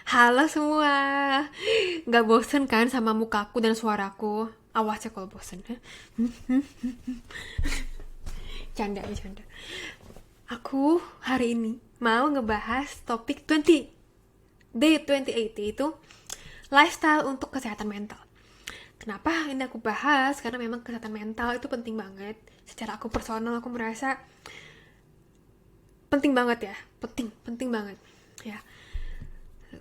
Halo semua, nggak bosen kan sama mukaku dan suaraku? Awas ya kalau bosen. Canda ya canda. Aku hari ini mau ngebahas topik 20 Day 28 itu lifestyle untuk kesehatan mental. Kenapa ini aku bahas? Karena memang kesehatan mental itu penting banget. Secara aku personal aku merasa penting banget ya, penting banget ya.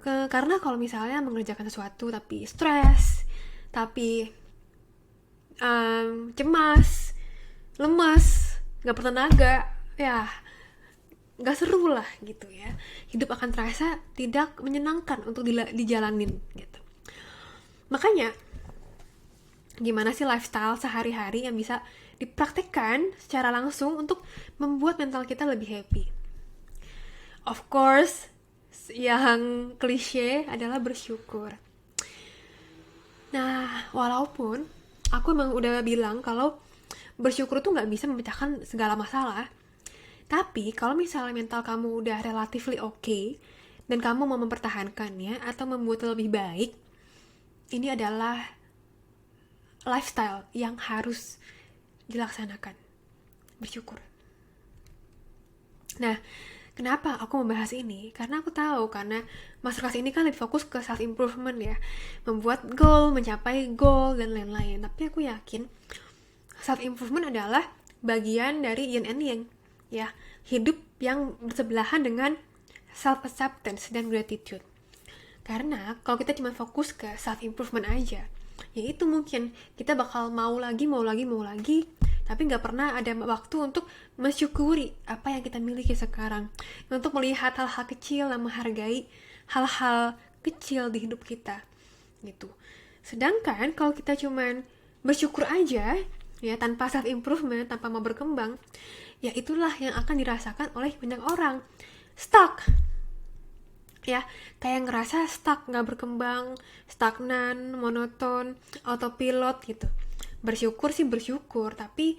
Karena kalau misalnya mengerjakan sesuatu tapi stres, tapi cemas, lemas, nggak bertenaga, ya nggak seru lah gitu ya. Hidup akan terasa tidak menyenangkan untuk dijalanin gitu. Makanya gimana sih lifestyle sehari-hari yang bisa dipraktekkan secara langsung untuk membuat mental kita lebih happy? Of course, yang klise adalah bersyukur. Nah, walaupun aku emang udah bilang kalau bersyukur tuh nggak bisa memecahkan segala masalah, tapi kalau misalnya mental kamu udah relatively okay, dan kamu mau mempertahankannya atau membuat lebih baik, ini adalah lifestyle yang harus dilaksanakan. Bersyukur. Nah, kenapa aku membahas ini? Karena aku tahu, karena masterclass ini kan lebih fokus ke self improvement ya, membuat goal, mencapai goal dan lain-lain. Tapi aku yakin self improvement adalah bagian dari yin and yang, ya, hidup yang bersebelahan dengan self acceptance dan gratitude. Karena kalau kita cuma fokus ke self improvement aja, ya itu mungkin kita bakal mau lagi, tapi nggak pernah ada waktu untuk mensyukuri apa yang kita miliki sekarang, untuk melihat hal-hal kecil dan menghargai hal-hal kecil di hidup kita gitu. Sedangkan kalau kita cuman bersyukur aja ya, tanpa self improvement, tanpa mau berkembang, ya itulah yang akan dirasakan oleh banyak orang. Stuck ya, kayak ngerasa stuck, nggak berkembang, stagnan, monoton, autopilot gitu. Bersyukur sih bersyukur, tapi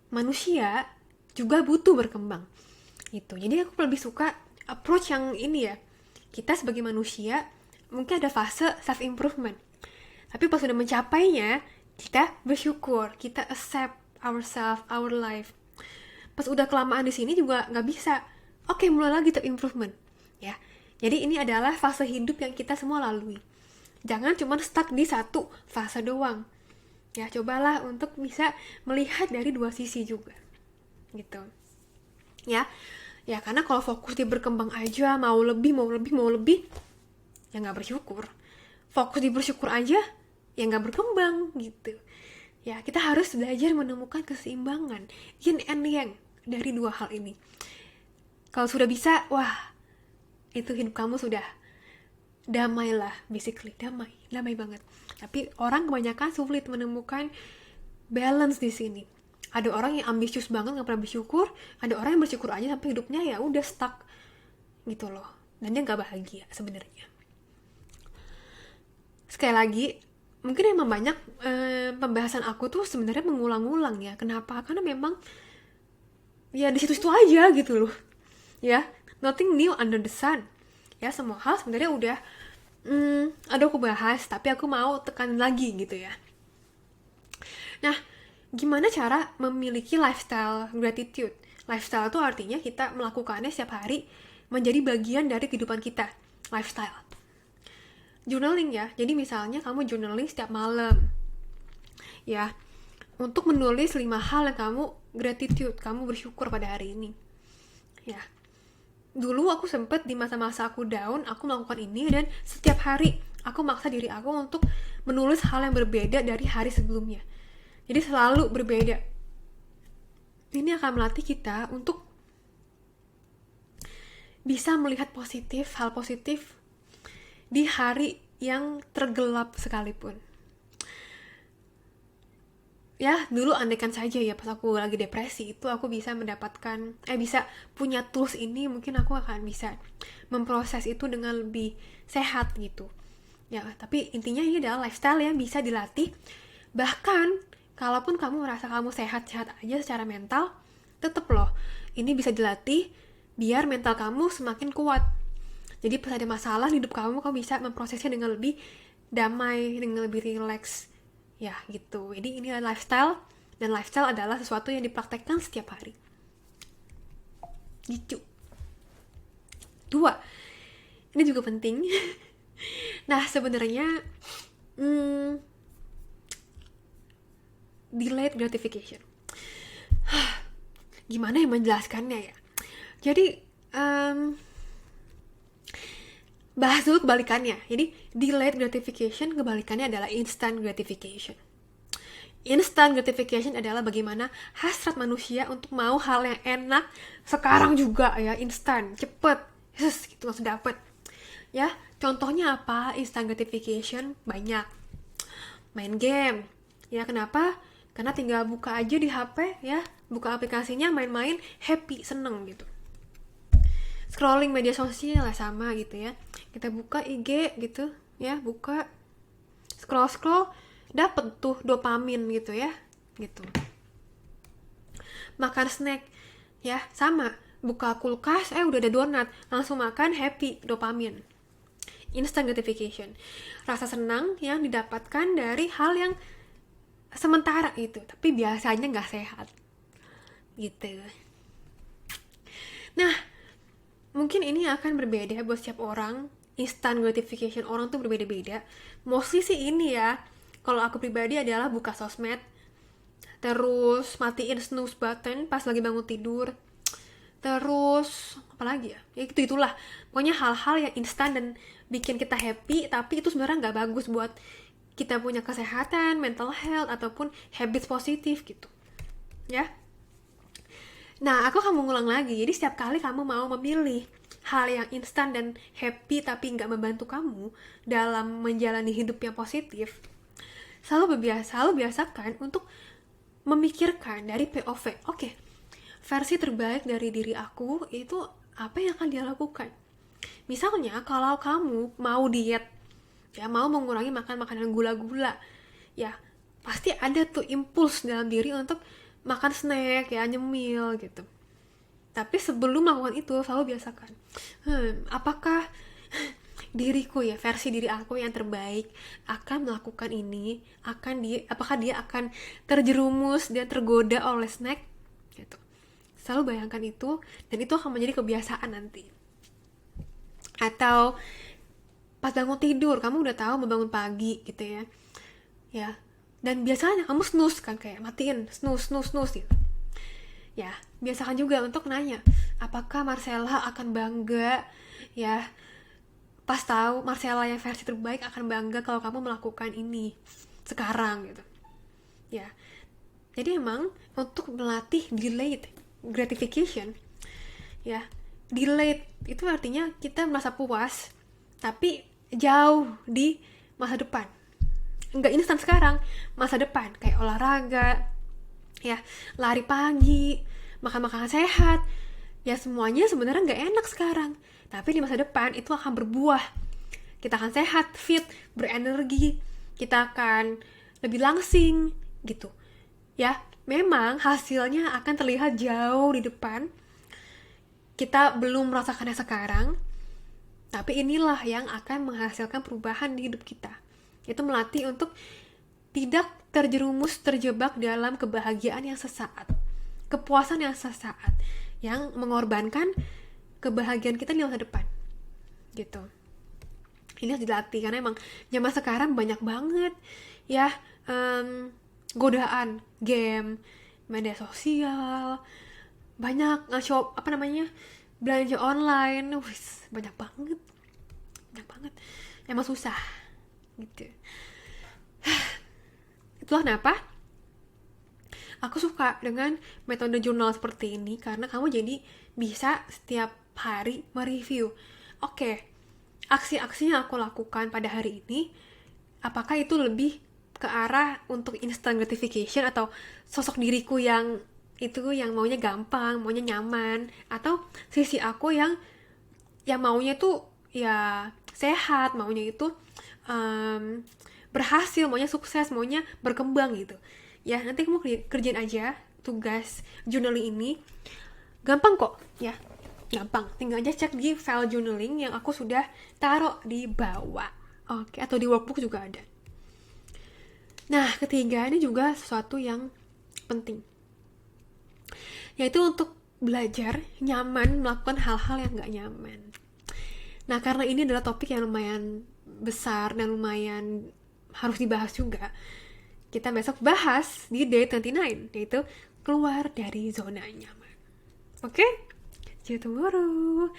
manusia juga butuh berkembang gitu. Jadi aku lebih suka approach yang ini ya, kita sebagai manusia mungkin ada fase self improvement, tapi pas sudah mencapainya kita bersyukur, kita accept ourselves, our life. Pas udah kelamaan di sini juga nggak bisa, oke, mulai lagi self improvement ya. Jadi ini adalah fase hidup yang kita semua lalui. Jangan cuma stuck di satu fase doang. Ya, cobalah untuk bisa melihat dari dua sisi juga. Gitu. Ya. Ya, karena kalau fokus di berkembang aja, mau lebih, ya nggak bersyukur. Fokus di bersyukur aja, ya nggak berkembang gitu. Ya, kita harus belajar menemukan keseimbangan, yin and yang dari dua hal ini. Kalau sudah bisa, wah, itu hidup kamu sudah damai lah, basically damai banget. Tapi orang kebanyakan sulit menemukan balance di sini. Ada orang yang ambisius banget nggak pernah bersyukur, ada orang yang bersyukur aja sampai hidupnya ya udah stuck gitu loh, dan dia nggak bahagia sebenarnya. Sekali lagi, mungkin emang banyak pembahasan aku tuh sebenarnya mengulang-ulang ya. Kenapa? Karena memang ya di situ-situ aja gitu loh. Ya, nothing new under the sun. Ya, semua hal sebenarnya udah ada aku bahas, tapi aku mau tekan lagi gitu ya. Nah, gimana cara memiliki lifestyle gratitude? Lifestyle itu artinya kita melakukannya setiap hari menjadi bagian dari kehidupan kita. Lifestyle. Journaling ya. Jadi misalnya kamu journaling setiap malam. Ya, untuk menulis 5 hal yang kamu gratitude, kamu bersyukur pada hari ini. Ya, dulu aku sempet di masa-masa aku down, aku melakukan ini, dan setiap hari aku maksa diri aku untuk menulis hal yang berbeda dari hari sebelumnya. Jadi selalu berbeda. Ini akan melatih kita untuk bisa melihat positif, hal positif di hari yang tergelap sekalipun. Ya, dulu andaikan saja ya pas aku lagi depresi itu aku bisa mendapatkan bisa punya tools ini, mungkin aku akan bisa memproses itu dengan lebih sehat gitu. Ya, tapi intinya ini adalah lifestyle yang bisa dilatih. Bahkan kalaupun kamu merasa kamu sehat-sehat aja secara mental, tetep loh ini bisa dilatih biar mental kamu semakin kuat. Jadi pas ada masalah di hidup kamu bisa memprosesnya dengan lebih damai, dengan lebih rileks. Ya gitu. Jadi ini adalah lifestyle, dan lifestyle adalah sesuatu yang dipraktekkan setiap hari. Gitu. 2. Ini juga penting. Nah, sebenarnya delayed gratification. Gimana yang menjelaskannya ya? Jadi bahas dulu kebalikannya. Jadi delayed gratification kebalikannya adalah instant gratification. Instant gratification adalah bagaimana hasrat manusia untuk mau hal yang enak sekarang juga ya, instan, cepet, yes, gitu langsung dapet. Ya, contohnya apa? Instant gratification banyak. Main game. Ya, kenapa? Karena tinggal buka aja di HP ya, buka aplikasinya, main-main, happy, seneng gitu. Scrolling media sosial lah sama gitu ya. Kita buka IG gitu ya, buka scroll dapet tuh dopamin gitu ya, gitu. Makan snack ya, sama, buka kulkas udah ada donat, langsung makan, happy, dopamin. Instant gratification, rasa senang yang didapatkan dari hal yang sementara itu, tapi biasanya nggak sehat gitu. Nah, mungkin ini akan berbeda buat setiap orang. Instant gratification orang tuh berbeda-beda. Mostly sih ini ya, kalau aku pribadi adalah buka sosmed, terus matiin snooze button pas lagi bangun tidur, terus apa lagi ya, itulah pokoknya hal-hal yang instan dan bikin kita happy, tapi itu sebenarnya nggak bagus buat kita punya kesehatan, mental health, ataupun habits positif gitu ya. Nah, aku akan mengulang lagi. Jadi setiap kali kamu mau memilih hal yang instan dan happy tapi nggak membantu kamu dalam menjalani hidup yang positif, selalu biasakan untuk memikirkan dari POV. Oke, versi terbaik dari diri aku itu apa yang akan dia lakukan. Misalnya kalau kamu mau diet, ya mau mengurangi makan makanan gula-gula, ya pasti ada tuh impuls dalam diri untuk makan snack ya, nyemil gitu. Tapi sebelum melakukan itu selalu biasakan, apakah diriku ya, versi diri aku yang terbaik akan melakukan ini, apakah dia akan terjerumus dan tergoda oleh snack gitu. Selalu bayangkan itu, dan itu akan menjadi kebiasaan nanti. Atau pas bangun tidur, kamu udah tahu mau bangun pagi gitu ya, dan biasanya kamu snooze kan, kayak matiin snooze gitu ya. Biasakan juga untuk nanya, apakah Marcella akan bangga ya, pas tahu Marcella yang versi terbaik akan bangga kalau kamu melakukan ini sekarang gitu ya. Jadi emang untuk melatih delayed gratification ya, delayed itu artinya kita merasa puas tapi jauh di masa depan, nggak instan sekarang, masa depan, kayak olahraga ya, lari pagi, makan makanan sehat ya, semuanya sebenarnya nggak enak sekarang, tapi di masa depan itu akan berbuah. Kita akan sehat, fit, berenergi, kita akan lebih langsing gitu ya. Memang hasilnya akan terlihat jauh di depan, kita belum merasakannya sekarang, tapi inilah yang akan menghasilkan perubahan di hidup kita. Itu melatih untuk tidak terjebak dalam kebahagiaan yang sesaat, kepuasan yang sesaat, yang mengorbankan kebahagiaan kita di masa depan gitu. Ini harus dilatih karena emang zaman sekarang banyak banget ya, godaan game, media sosial, banyak shop, belanja online, banyak banget, emang susah gitu. Itulah kenapa aku suka dengan metode jurnal seperti ini, karena kamu jadi bisa setiap hari mereview, oke, aksi-aksi yang aku lakukan pada hari ini, apakah itu lebih ke arah untuk instant gratification, atau sosok diriku yang maunya gampang, maunya nyaman, atau sisi aku yang maunya tuh ya sehat, maunya itu berhasil, maunya sukses, maunya berkembang gitu ya. Nanti kamu kerjain aja tugas journaling ini, gampang kok ya. gampang, tinggal aja cek di file journaling yang aku sudah taruh di bawah. Oke, atau di workbook juga ada. Nah, ketiga ini juga sesuatu yang penting, yaitu untuk belajar nyaman melakukan hal-hal yang gak nyaman. Nah, karena ini adalah topik yang lumayan besar dan lumayan harus dibahas juga, kita besok bahas di day 29, yaitu keluar dari zona nyaman. Oke? See you tomorrow.